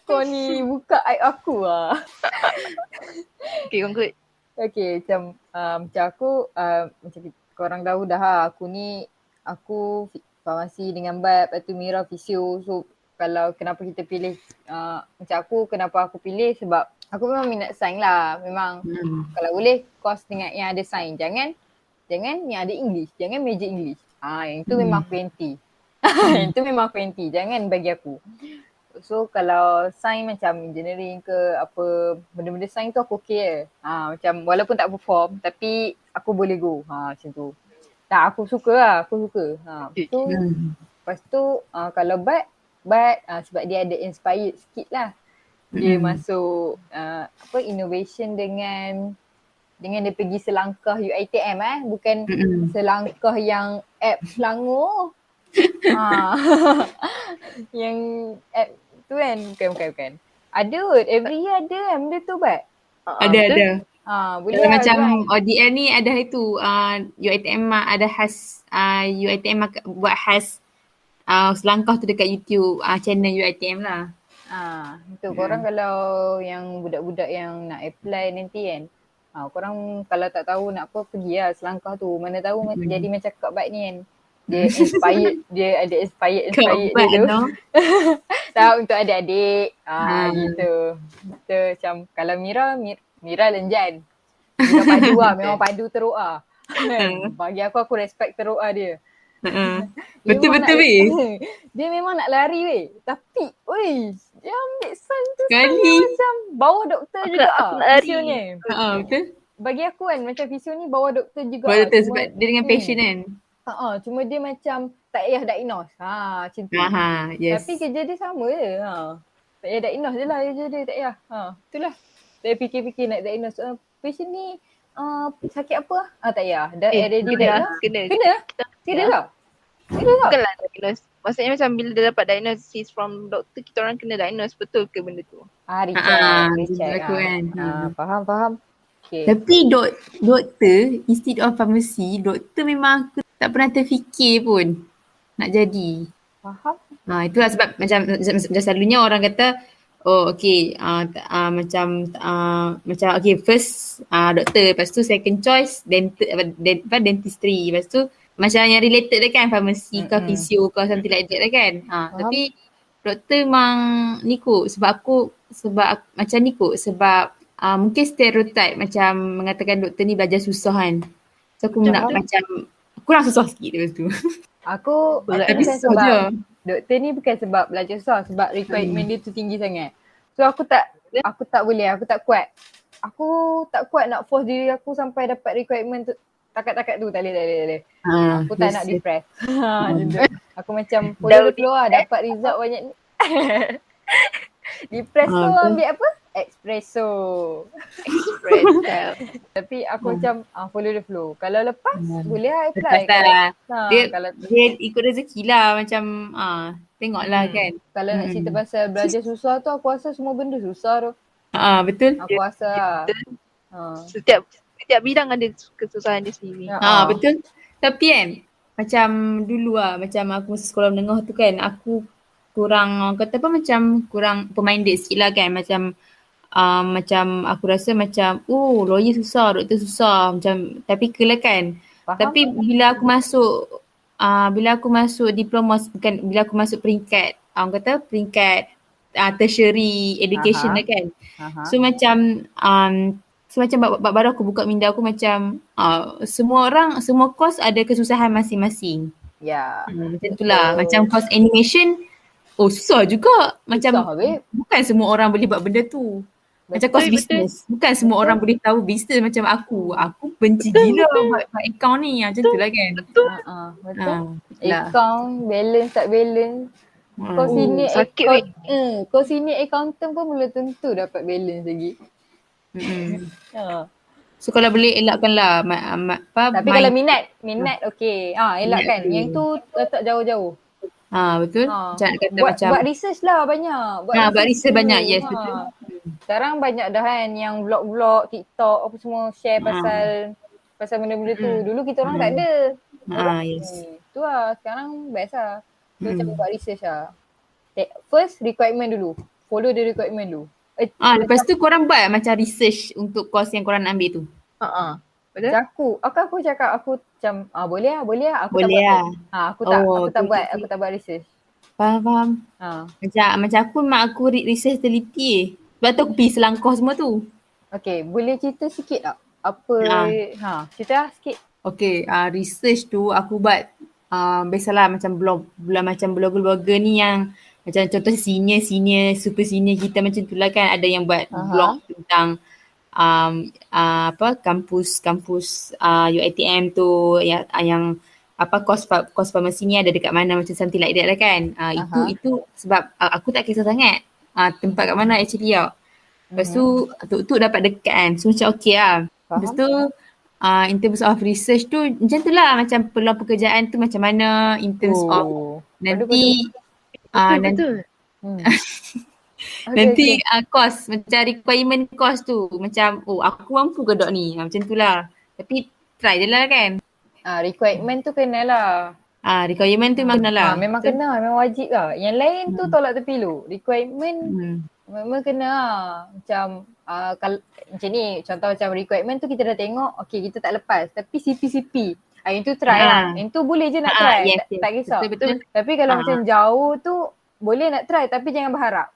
kau ni buka aib aku lah.
Okay, conclude.
Okay, macam aku macam korang tahu dah lah, aku farmasi dengan Bab, lepas tu Mira fisio. So kalau kenapa kita pilih macam kenapa aku pilih sebab aku memang minat sains lah. Memang kalau boleh course dengan yang ada sains. Jangan yang ada English. Jangan major English. Yang tu memang aku anti. Yang tu memang aku anti. Jangan bagi aku. So kalau sains macam engineering ke apa, benda-benda sains tu aku okay je. Macam walaupun tak perform tapi aku boleh go. Macam tu. Tak, aku suka lah. Lepas tu kalau But sebab dia ada inspired sikit lah. Dia masuk innovation dengan dia pergi selangkah UiTM bukan selangkah yang app Selangor. Yang app tu kan, bukan. Ada kot, every year ada kan benda tu But.
Ada.
Boleh
Kalau
lah,
macam
kan?
ODM ni ada itu UiTM ada khas UiTM buat khas selangkah tu dekat YouTube channel UiTM lah.
Itu korang kalau yang budak-budak yang nak apply nanti kan, korang kalau tak tahu nak apa, pergi lah selangkah tu. Mana tahu jadi macam Kak Bat ni kan. Dia inspired, dia ada inspired dia tu.
No?
Tahu untuk adik-adik. Gitu. Kita macam kalau Mira lenjan. Mira padu lah, memang padu teruk lah. Bagi aku respect teruk lah dia.
Betul-betul weh.
Dia memang nak lari weh. Tapi dia ambil sign tu
Sekali.
macam bawa doktor juga
aku nak lari.
visionya.
Betul.
Bagi aku kan macam visio ni bawa doktor juga.
Betul sebab dia dengan passion kan.
Cuma dia macam tak payah diagnose. Macam tu.
Yes.
Tapi kerja dia sama je. Tak payah diagnose je lah kerja dia, tak payah. Itulah. Saya fikir-fikir nak diagnose. Patient ni sakit apa? Tak payah. Dah already diagnose. Kena? Serius tak?
Bukanlah diagnose. Maksudnya macam bila dia dapat diagnosis from doktor, kita orang kena diagnose betul ke benda tu.
Recheck.
Kan.
Faham. Okay.
Tapi doktor, instead of pharmacy, doktor memang aku tak pernah terfikir pun nak jadi.
Faham.
Itulah sebab macam selalunya orang kata, macam okay, first doktor, lepas tu second choice dentistry, lepas tu macam yang related dah kan, pharmacy ke fisio ke something like that dah kan. Tapi doktor memang ni kot sebab macam ni kot, sebab mungkin stereotype macam mengatakan doktor ni belajar susah kan. So aku nak macam kurang susah sikit lepas tu.
Aku
tapi
bukan
susah
sebab
je.
doktor ni bukan sebab belajar susah, sebab requirement dia tu tinggi sangat. So So aku tak boleh, aku tak kuat. Aku tak kuat nak force diri aku sampai dapat requirement tu. Takat-takat tu tak boleh. Aku tak nak depress. Macam tu. Aku macam follow the flow lah, dapat result banyak ni. Depress tu ambil apa? Espresso. Tapi aku macam follow the flow. Kalau lepas boleh lah apply.
Dia ikut rezeki lah macam tengoklah kan.
Kalau nak cerita pasal belajar susah tu, aku rasa semua benda susah tu.
Betul.
Aku rasa lah.
Setiap bidang ada kesusahan dia sendiri.
Betul. Tapi kan macam dulu macam aku masa sekolah menengah tu kan, aku kurang kata apa macam kurang open-minded sikit lah kan. Macam aku rasa macam lawyer susah, doktor susah macam tapi lah kan.
Faham?
Tapi bila aku masuk diploma, bukan bila aku masuk peringkat orang kata peringkat tertiary education lah kan. So macam baru aku buka minda aku macam semua course ada kesusahan masing-masing.
Ya.
Macam itulah. Macam course animation susah juga. Macam bukan semua orang boleh buat benda tu. Macam course business. Bukan semua orang boleh tahu business macam aku. Aku benci gila buat account ni. Macam tu lah kan.
Betul. Account, balance tak balance. Kau sini accountant pun belum tentu dapat balance lagi.
So kalau boleh elakkanlah
tapi kalau minat okey. Elakkan. Yang tu letak jauh-jauh.
Betul.
Buat research lah banyak.
Buat research banyak. Yes, betul.
Sekarang banyak dah kan yang vlog-vlog, TikTok apa semua share pasal benda-benda tu. Dulu kita orang tak ada.
Yes.
Tu lah. Sekarang best lah. So macam buat research lah. First requirement dulu. Follow the requirement dulu.
Lepas tu korang buat macam research untuk course yang korang nak ambil tu.
Betul?
Aku cakap aku macam boleh lah. Aku
boleh
tak buat research.
Faham. Macam aku mak aku research teliti sebab tu aku pergi selangkah semua tu.
Okay, boleh cerita sikit tak? Apa cerita lah sikit.
Okay, research tu aku buat biasalah macam blogger ni yang macam contoh senior, super senior kita macam tu lah kan. Ada yang buat blog tentang kampus UiTM tu yang course pharmacy ni ada dekat mana macam something like that lah kan. Itu sebab aku tak kisah sangat tempat kat mana actually tau. Lepas tu tuk dapat dekat kan. So macam okay lah. Lepas tu in terms of research tu macam tu lah, macam peluang pekerjaan tu macam mana in terms of nanti
betul.
Nanti course macam requirement course tu macam aku mampu ke dok ni macam tu lah. Tapi try je lah kan.
Requirement tu kena lah.
Requirement tu memang kena lah.
Memang kena, memang wajib lah. Yang lain tu tolak tepi dulu. Requirement memang kena lah. Macam macam ni, contoh macam requirement tu kita dah tengok, okay kita tak lepas. Tapi CP. Yang tu try lah. Yang tu boleh je nak try. Tak kisah. Betul. Tapi kalau macam jauh tu boleh nak try tapi jangan berharap.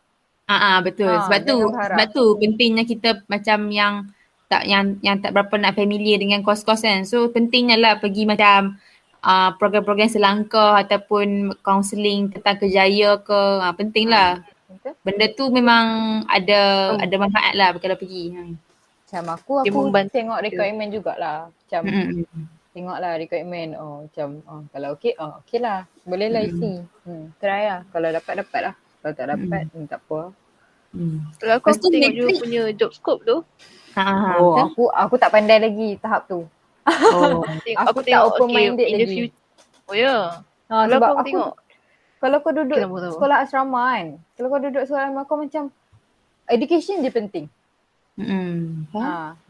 Betul. Sebab tu pentingnya kita macam yang tak berapa nak familiar dengan course-course kan. So pentingnya lah pergi macam program-program selangkah ataupun counselling tentang kerjaya ke. Penting lah. Benda tu memang ada manfaat lah kalau pergi.
Macam aku tengok requirement jugalah. Macam tengoklah requirement. Macam kalau okey lah. Boleh lah isi. Try lah. Kalau dapat lah. Kalau tak dapat tak apa.
Kalau aku tengok juga punya job scope tu.
Aku tak pandai lagi tahap tu.
Aku tengok open minded lagi. Kalau aku tengok
kalau kau duduk sekolah asrama kan. Kalau kau duduk sekolah asrama kau macam education je penting.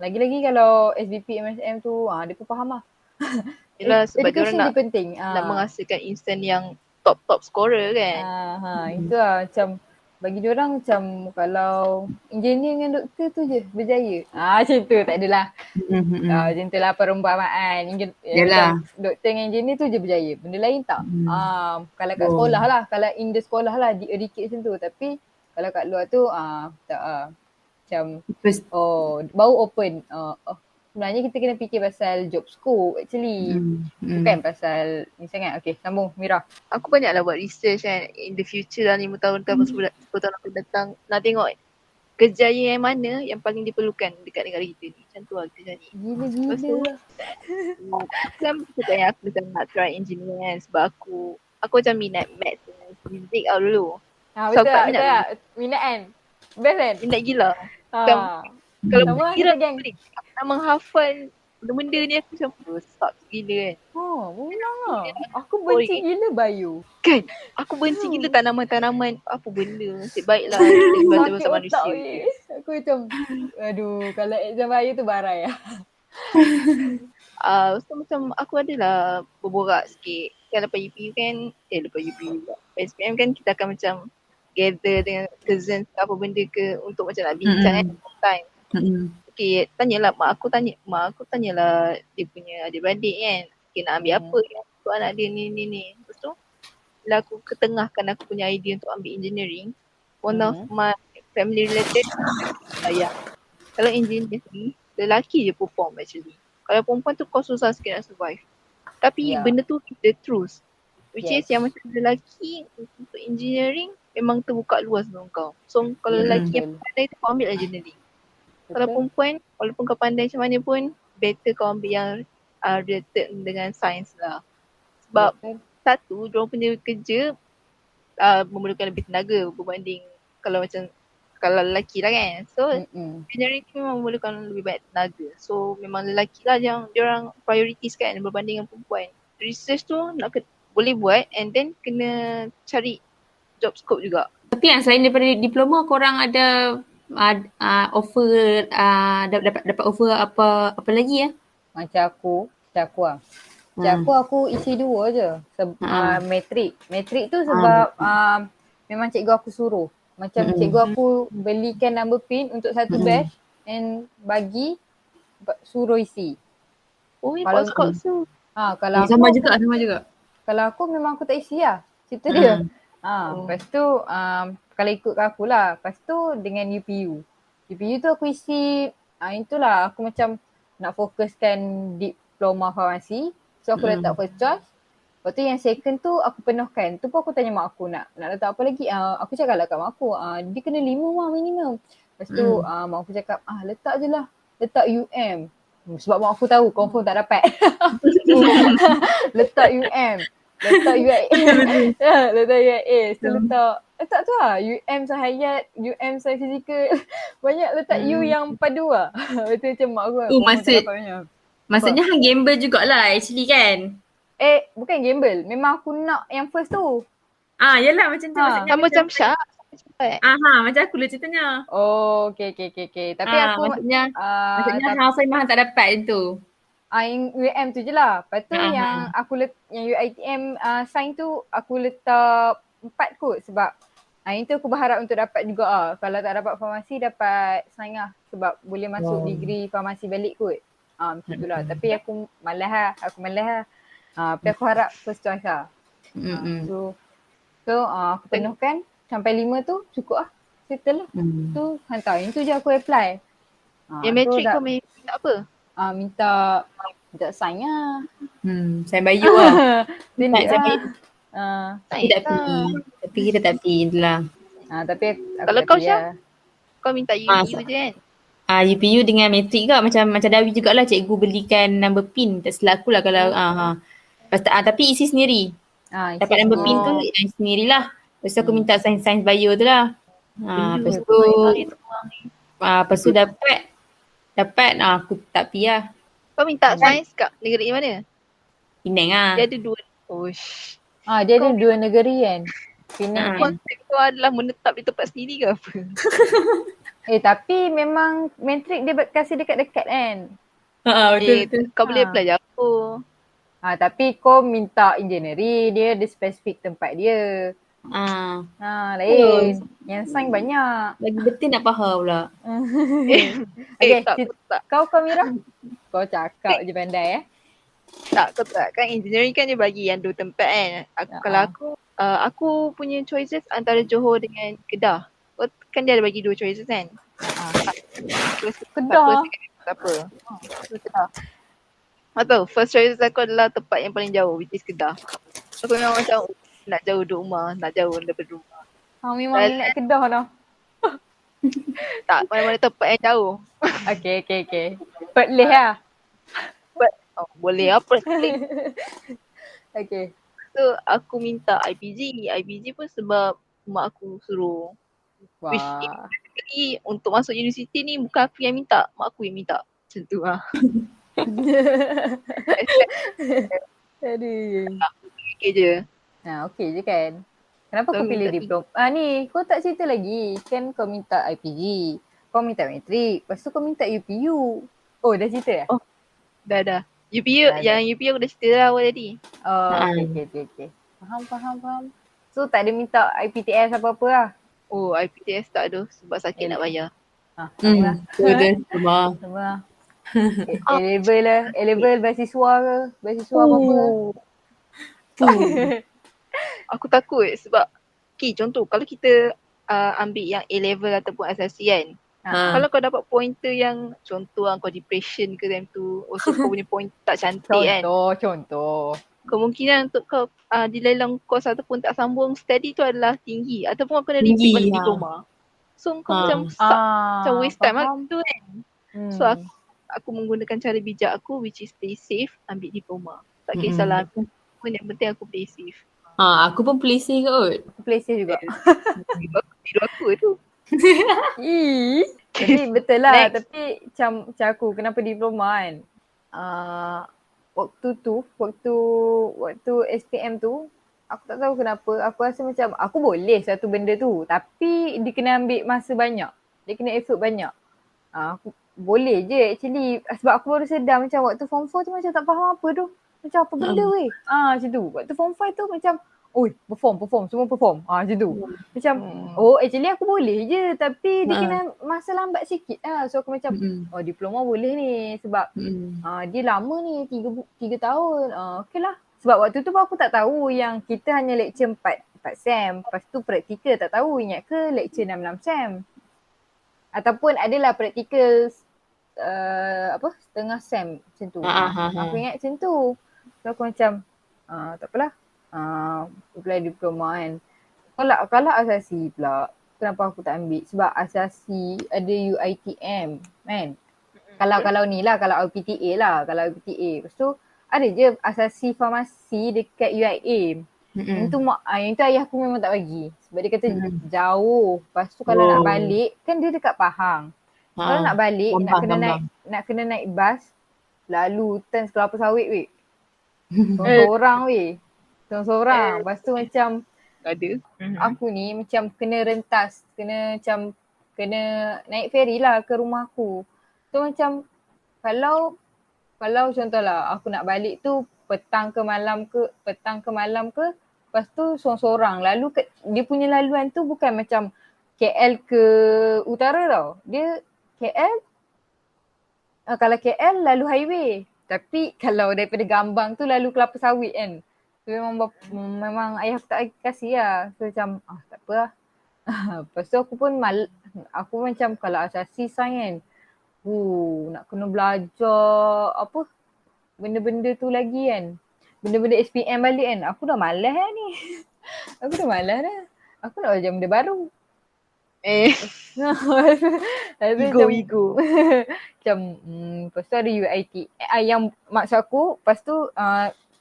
Lagi-lagi kalau SBP MSM tu dia pun faham lah.
Yelah sebab
education
dia
penting.
Nak menghasilkan instant yang top scorer kan.
Itu lah macam bagi diorang macam kalau engineer dengan doktor tu je berjaya. Macam tu tak adalah. Macam tu lah perumpamaan. Doktor dengan engineer tu je berjaya. Benda lain tak. Kalau kat sekolah lah. Kalau in the sekolah lah di-educate macam tu. Tapi kalau kat luar tu tak macam baru open. Sebenarnya kita kena fikir pasal job scope actually. Bukan pasal ni sangat. Okay, sambung Mira.
Aku banyaklah buat research kan in the future lah 5 tahun ke 10 tahun akan datang. Nak tengok kerjaya yang mana yang paling diperlukan dekat negara kita ni. Macam tu lah kita cari. Lepas tu,
Gila-gila.
aku kan cakap yang aku macam nak try engineering kan sebab aku macam minat maths dan fizik lah dulu. So
Betul
aku tak minat
tak? Minat kan? Best kan?
minat gila.
Ha.
Kalau
Sama
kira
kita geng.
aku nak menghafal benda-benda ni aku macam rosak gila kan.
Memang lah. Aku benci gila bio.
Kan? Aku benci gila tanaman-tanaman. Apa benda? Nasib baiklah kita belajar
Sakit
pasal
otak
manusia.
weh. Aku macam, aduh, kalau exam bio tu barai lah.
So macam aku adalah berborak sikit. Kan lepas UPU kan, lepas UPU pula. SPM kan kita akan macam gather dengan cousins ke apa benda ke untuk macam nak bincang kan time. Okay, tanyalah mak aku tanyalah dia punya adik-beradik kan. Okay, nak ambil apa kan untuk anak dia ni. Lepas tu, bila aku ketengahkan aku punya idea untuk ambil engineering, one of my family related ayah. Kalau engineer ni, lelaki je perform actually. Kalau perempuan tu kau susah sikit nak survive. Tapi benda tu the truth. Which is yang macam lelaki untuk engineering memang terbuka luas dengan kau. So kalau lelaki yang pandai tu kau ambil engineering. Kalau perempuan, walaupun kau pandai macam mana pun, better kau ambil yang related dengan sains lah. Sebab satu, diorang punya kerja memerlukan lebih tenaga berbanding kalau lelaki lah kan. So engineering ni memang memerlukan lebih banyak tenaga. So memang lelaki lah yang diorang priorities kan berbanding dengan perempuan. Research tu boleh buat and then kena cari job scope juga.
Tapi yang selain daripada diploma, korang ada offer, dapat offer apa lagi ya?
Macam aku lah. Macam aku isi 2 je. Matrik tu sebab memang cikgu aku suruh. Macam cikgu aku belikan number pin untuk satu batch and suruh isi.
Kalau Scott tu.
Kalau
sama juga.
Kalau aku memang aku tak isi lah. Cerita dia. Lepas tu kalau ikut aku lah. Lepas tu dengan UPU. UPU tu aku isi itulah aku macam nak fokuskan diploma farmasi. So aku letak first choice. Lepas tu yang second tu aku penuhkan. Tu pun aku tanya mak aku nak letak apa lagi. Aku cakap lah kat mak aku. Dia kena 5 mah minimum. Lepas tu mak aku cakap letak je lah. Letak UM. Sebab mak aku tahu confirm tak dapat. Letak UM. Letak UIA. Letak UIA. So letak tu lah. UM Sahayat, UM Sains Fizikal. Banyak letak U yang padu lah. Betul macam mak aku.
Maksudnya hang gamble jugalah actually kan?
Bukan gamble. Memang aku nak yang first tu.
Yalah macam tu maksudnya.
Sama macam Syah.
Macam aku lah ceritanya.
Okay. Tapi aku
maksudnya hang memang tak dapat macam tu.
Yang UM tu je lah. Lepas tu yang yang UiTM sign tu aku letak 4 kot sebab yang tu aku berharap untuk dapat juga lah. Kalau tak dapat farmasi dapat sign lah sebab boleh masuk degree farmasi balik kot. Macam tu lah. Tapi aku malas lah. Tapi aku harap first choice lah. So aku penuhkan sampai 5 tu cukup lah. Settle lah. Tu hantar. Yang tu je aku apply.
Yang matrik kau minta apa?
Minta sign lah.
Sign bio lah.
Tindik lah.
Tapi kita tak pergi je lah.
Tapi
kalau kau Syah, kau minta UPU je kan?
UPU dengan matrik ke macam Dawi jugalah cikgu belikan number pin. Tak silap aku lah kalau tapi isi sendiri. Dapat number pin tu sendirilah. Lepas tu aku minta sains bio tu lah. Lepas tu dapat aku tak pergi lah.
Kau minta sains kat negeri mana?
Penang lah.
Dia ada 2.
Dia ada 2 negeri kan. Penang.
Konsep kau adalah menetap di tempat sendiri ke apa?
Tapi memang matrik dia kasih dekat-dekat kan.
Betul.
Kau boleh apply jauh.
Tapi kau minta engineering, dia ada spesifik tempat dia. Lain. Yang sign banyak.
Lagi betul nak faham pula.
Kau Mira? Kau cakap je pandai
Tak, kau tak. Kan engineering kan dia bagi yang 2 tempat kan. Kalau aku punya choices antara Johor dengan Kedah. Kan dia ada bagi 2 choices kan.
Kedah.
Apa? Kedah. Atau first choice aku adalah tempat yang paling jauh, which is Kedah. Aku memang macam nak jauh duduk rumah, nak jauh daripada rumah.
Memang nak Kedah dah.
Tak, mana-mana tempat yang jauh.
Okay. Perth lah.
Boleh apa boleh.
Okay.
So aku minta IPG. IPG pun sebab mak aku suruh. Which
Wah.
Jadi untuk masuk universiti ni bukan aku yang minta, mak aku yang minta. Macam tu lah.
Aduh.
Okay je.
Okay je kan. Kenapa
So,
kau pilih
minta
diploma? Ni, kau tak cerita lagi. Kan kau minta IPG. Kau minta matrik. Lepas tu kau minta UPU. Oh, dah cerita
Oh. Dah. UPU,
Dah.
yang UPU aku dah cerita dah awal tadi.
Oh, okay. Faham. So, tak ada minta IPTS apa-apa lah.
Oh, IPTS tak ada sebab sakit nak bayar.
Sama lah.
Sama.
Sama lah. A-level lah. A-level beasiswa ke? Beasiswa apa-apa lah.
Aku takut sebab contoh kalau kita ambil yang A-level ataupun asasi kan. Kalau kau dapat pointer yang contoh kau depression ke time tu, also kau punya point tak cantik kan.
Contoh.
Kemungkinan untuk kau dilelang kos ataupun tak sambung study tu adalah tinggi ataupun kau kena repeat balik diploma. So kau macam macam waste time lah tu kan. So aku menggunakan cara bijak aku which is play safe, ambil diploma. Tak kisahlah aku pun yang penting aku play safe.
Aku pun play safe kot.
Aku play safe juga.
Tidur aku tu.
Tapi betul lah.
Next.
Tapi macam aku kenapa diploma kan. Waktu SPM tu, aku tak tahu kenapa. Aku rasa macam aku boleh satu benda tu. Tapi dia kena ambil masa banyak. Dia kena effort banyak. Aku boleh je actually. Sebab aku baru sedar macam waktu form 4 tu macam tak faham apa tu. Macam apa benda weh. Macam tu. Waktu form 5 tu macam perform. Semua perform. Macam tu. Macam actually aku boleh je. Tapi dia kena masa lambat sikit lah. So aku macam diploma boleh ni. Sebab dia lama ni 3 tahun. Okay lah. Sebab waktu tu pun aku tak tahu yang kita hanya lecture 4 sem. Lepas tu praktikal tak tahu. Ingat ke lecture 6 sem. Ataupun adalah praktikal setengah sem macam tu. Aku ingat macam tu. So aku macam tak apalah. Apply diploma kan. Kalau asasi pula, kenapa aku tak ambil? Sebab asasi ada UiTM kan. Kalau ni lah, kalau LPTA lah. Lepas tu ada je asasi farmasi dekat UiA. Yang tu ayah aku memang tak bagi. Sebab dia kata jauh. Lepas tu kalau nak balik, kan dia dekat Pahang. Kalau nak balik, nak kena naik bas. Lalu turn Kelapa Sawit weh. Seorang weh. Seorang. Lepas tu macam
Ada.
Aku ni macam kena rentas. Kena naik ferry lah ke rumah aku. So macam kalau contohlah aku nak balik tu petang ke malam ke. Lepas tu sorang-sorang. Lalu dia punya laluan tu bukan macam KL ke utara tau. Dia KL, kalau KL lalu highway. Tapi kalau daripada Gambang tu lalu Kelapa Sawit kan. So memang ayah aku tak kasih lah. So macam tak apa lah. Lepas tu aku pun aku macam kalau asasi sains kan. Nak kena belajar benda-benda tu lagi kan. Benda-benda SPM balik kan. Aku dah malas lah ni. Aku nak belajar benda baru.
Ego.
Macam lepas tu ada UiT. Yang maksud aku lepas tu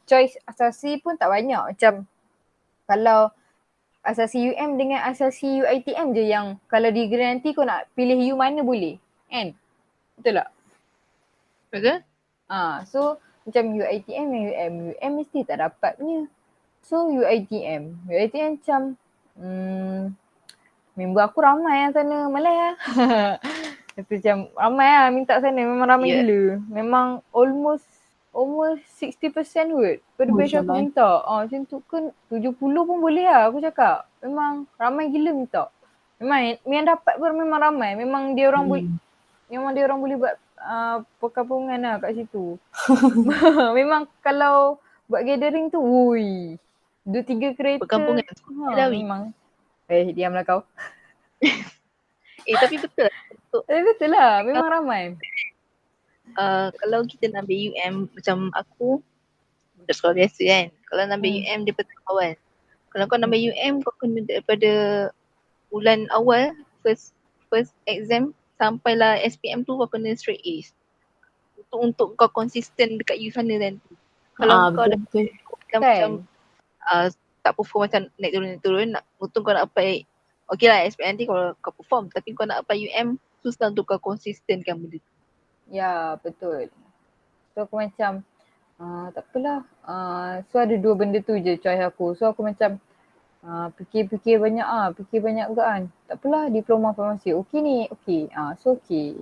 choice asasi pun tak banyak. Macam kalau asasi UM dengan asasi UiTM je yang kalau degree nanti kau nak pilih U mana boleh. Kan? Betul tak?
Betul?
So macam UiTM dan UM mesti tak dapat punya. So UiTM macam member aku ramai yang sana. Malas lah. Itu macam ramai lah minta sana. Memang ramai gila. Memang almost 60% kot. Pada batch aku minta. Macam tu kan 70 pun boleh lah aku cakap. Memang ramai gila minta. Memang yang dapat pun memang ramai. Memang dia orang boleh buat perkampungan lah kat situ. Memang kalau buat gathering tu 2-3 kereta.
Perkampungan.
Memang. Diamlah kau.
Tapi betul.
Betul lah. Memang ramai.
Kalau kita nak ambil UM macam aku budak sekolah biasa kan. Kalau nak ambil UM dia pertama awal. Kalau kau nak ambil UM kau kena daripada bulan awal first first exam sampailah SPM tu kau kena straight A's. Untuk kau konsisten dekat U sana nanti. Kalau kau dah
betul.
macam tak perform macam naik turun, untung kau nak apply. Okay lah SPM nanti kalau kau perform, tapi kau nak apply UM, susah untuk kau konsistenkan benda tu.
Ya, betul. So aku macam tak apalah. So ada dua benda tu je choice aku. So aku macam fikir banyak juga kan. Tak apalah, diploma farmasi. Okey ni, okey. So okey.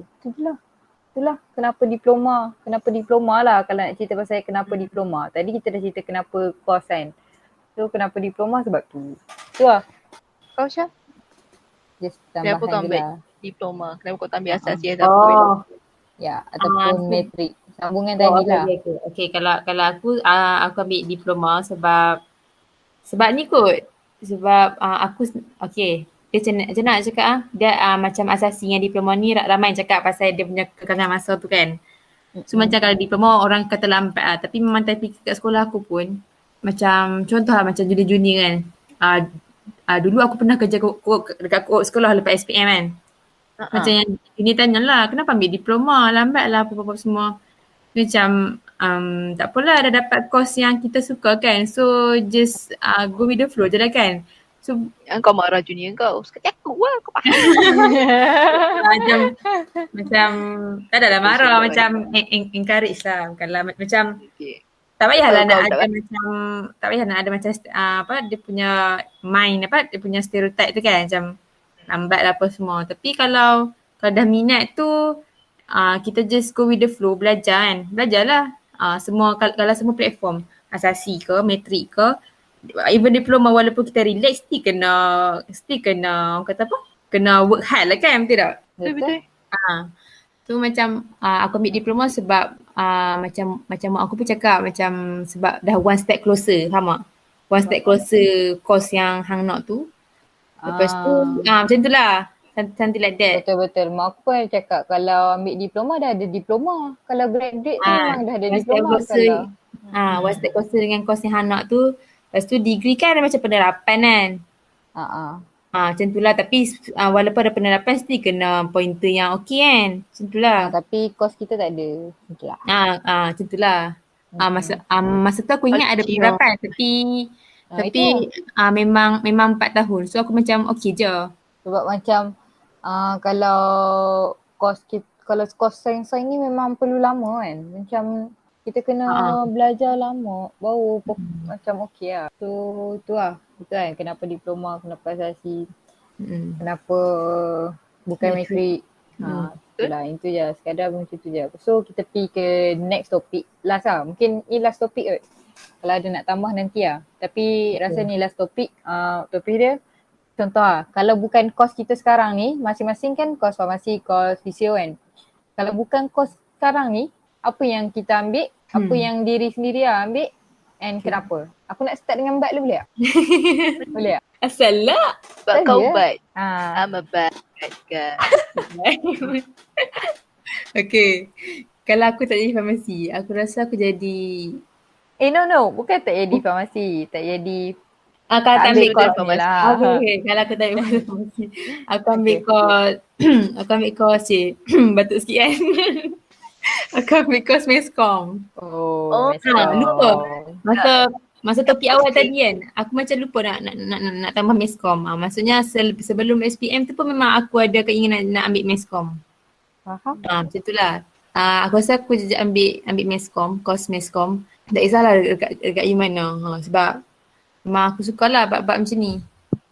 Itulah kenapa diploma lah kalau nak cerita pasal kenapa diploma. Tadi kita dah cerita kenapa course kan. So kenapa diploma sebab tu. Tu lah.
Kau Syah,
Just
kenapa kau
tambahan je
ambil
lah.
diploma? Kenapa kau tak ambil asasi as apa?
Ya, ataupun matrik. Sambungan
Oh,
tadi lah.
okay. Kalau aku ambil diploma sebab ni kot. Sebab aku dia macam nak cakap dia macam asasi dengan diploma ni ramai cakap pasal dia punya kekalan masa tu kan. So macam kalau diploma orang kata lambat lah. Tapi memang tapi kat sekolah aku pun macam contoh lah macam junior-junior kan. Dulu aku pernah kerja dekat sekolah lepas SPM kan. Macam yang ini tanyalah kenapa ambil diploma lambat lah apa-apa semua. Macam tak apalah dah dapat course yang kita suka kan. So just go with the flow je lah kan. So
Kau marah junior kau. Sekali aku lah kau faham.
macam tak adalah marah macam encourage lah. Bukanlah macam
Okay.
tak payahlah
Kau
nak
tak
ada macam tak payah nak ada macam dia punya mind dia punya stereotype tu kan macam lambat lah apa semua. Tapi kalau dah minat tu kita just go with the flow, belajar kan. Belajarlah semua kalau semua platform asasi ke, matrik ke, even diploma walaupun kita relax still kena orang kata apa? Kena work hard lah kan, betul tak?
Betul.
So macam aku ambil diploma sebab macam mak aku pun cakap macam sebab dah one step closer, faham tak? One step closer course yang hang nak tu. Lepas tu macam tu lah. Something like that.
Betul. Mak aku pun ada cakap kalau ambil diploma dah ada diploma. Kalau graduate tu memang dah ada diploma.
One step closer dengan course yang hang nak tu. Lepas tu degree kan ada macam penerapan kan. Macam tu lah. Tapi walaupun ada penerapan still kena pointer yang okey kan. Macam tu lah.
Tapi course kita tak ada. Macam lah.
Macam tu lah. Masa tu aku ingat ada penerapan tapi memang 4 tahun. So aku macam okey je.
Sebab macam kalau course sains ni memang perlu lama kan. Macam kita kena belajar lama baru macam okey lah. So tu lah. Betul kan kenapa diploma, kenapa asasi, kenapa bukan matrik. Itulah, itu je. Sekadar macam tu je. So kita pergi ke next topic. Last lah. Mungkin ni last topic kot. Kalau ada nak tambah nanti lah. Tapi rasa ni last topic. Topik dia contoh lah. Kalau bukan course kita sekarang ni, masing-masing kan course farmasi, course physio kan. Kalau bukan course sekarang ni, apa yang kita ambil, apa yang diri sendiri lah ambil and kenapa. Aku nak start dengan Bat dulu boleh tak? Boleh tak?
Asal lah.
Sebab kau bad. I'm a bad guy.
Okay. Kalau aku tak jadi farmasi, aku rasa aku jadi
No. Bukan tak jadi farmasi. Tak jadi
kalau tak ambil course
farmasi lah.
Okay. Kalau aku tak ambil farmasi, aku ambil course aku ambil course batuk sikit kan. Aku ambil course meskom. Lupa. Masa topik awal tadi kan, aku macam lupa nak tambah meskom. Maksudnya sebelum SPM tu pun memang aku ada keinginan nak ambil meskom.
Faham?
Macam tu lah. Aku rasa aku ambil meskom, course meskom. Tak kisahlah dekat you mana. Sebab memang aku suka lah bab macam ni.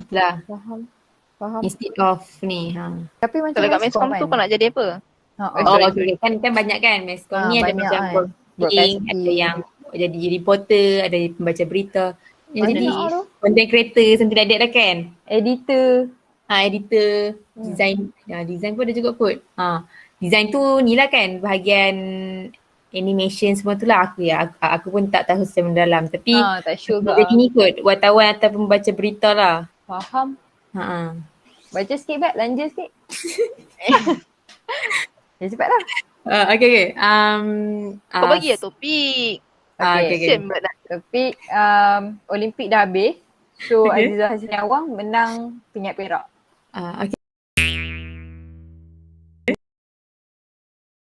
Lah.
Faham.
Instead of ni.
Tapi macam
kalau kat meskom tu kau nak jadi apa?
Okay. Kan banyak kan meskom ni ada macam broadcasting, ada yang jadi reporter, ada pembaca berita. Jadi content creator, something like that lah kan.
Editor.
Editor, design. Design pun ada juga kot. Design tu ni lah kan bahagian animation semua tu lah aku pun tak tahu secara mendalam. Tapi
tak sure ke.
Jadi ni kot, wartawan atau pembaca berita lah.
Faham. Baca sikit Bat, lanja sikit. Cepatlah.
Okay.
Kau bagi lah topik.
Okay. Topik Olimpik dah habis. So Azizah Hasni Awang menang pingat perak.
Okay.